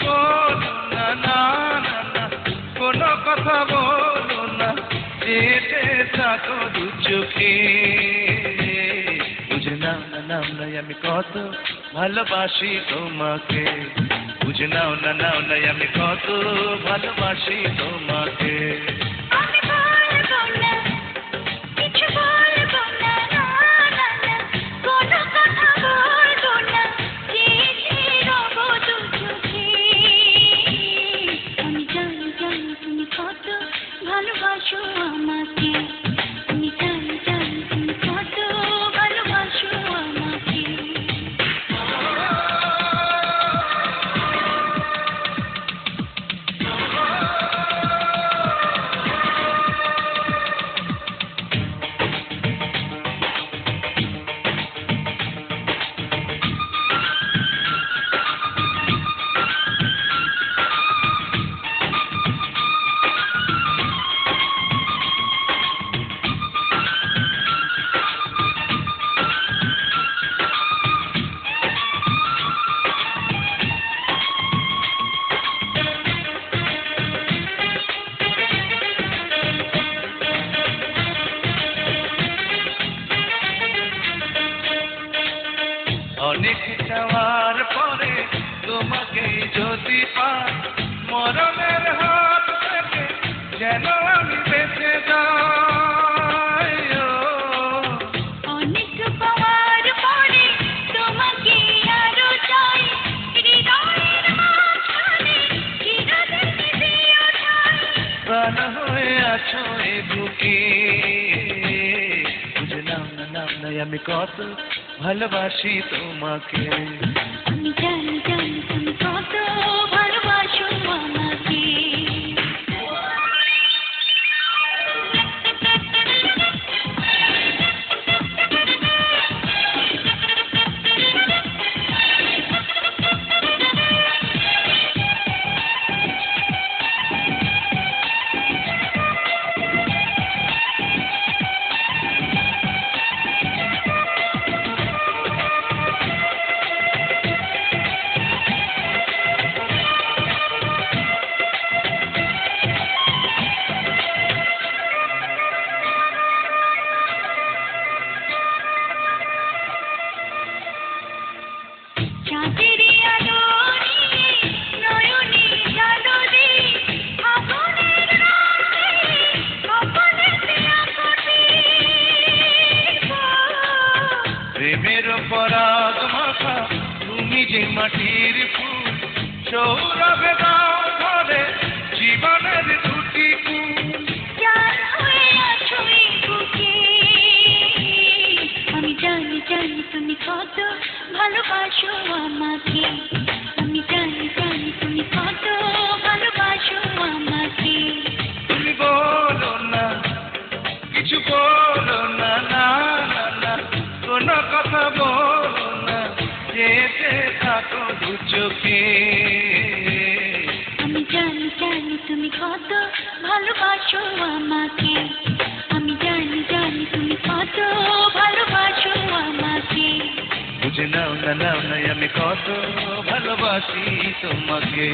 বলো না, না না না, কোনো কথা বলো না, যেতে থাকো দু চোখে। বুঝে নাও না, নাও না আমি কত ভালোবাসি তোমাকে। বুঝে নাও না, নাও না আমি কত ভালোবাসি তোমাকে। ভালোবাসো আমাকে, আমি জানি জানি তুমি কত ভালোবাসো আমাকে। অনেক যাওয়ার পরে তোমাকে যদি পাই, মরণের হাত থেকে যেন আমি বেঁচে যাই। অনেক পাওয়ার পরে তোমাকে আরো চাই, হৃদয়ের মাঝখানে চিরদিন দিও ঠাই। প্রাণ হয়ে আছো এ বুকে। বুঝে নাও না, নাও না আমি কত ভালোবাসি তোমাকে। আমি জানি জানি তুমি কত ভালোবাসো আমাকে। চাঁদেরই আলো নিয়ে নয়নে জালো রে, আগুনের রাতে স্বপ্নের পিয়াসতে। প্রেমের পরাগ মাখা তুমি যে মাটির ফুল, সৌরভে দাও ধরে জীবনের দুটি কুল। জান হয়ে আছো এই বুকে, আমি জানি জানি তুমি কত ভালোবাসো আমাকে। আমি জানি জানি তুমি কত ভালোবাসো আমাকে। তুমি বলো না, কিছু বলো না, না না না, কোনো কথা বলো না, যেতে থাকো দু চোখে। আমি জানি জানি তুমি কত ভালোবাসো আমাকে। আমি জানি জানি তুমি কত ভালোবাসো আমাকে। বুঝে নাও না, নাও না আমি কত ভালোবাসি তোমাকে।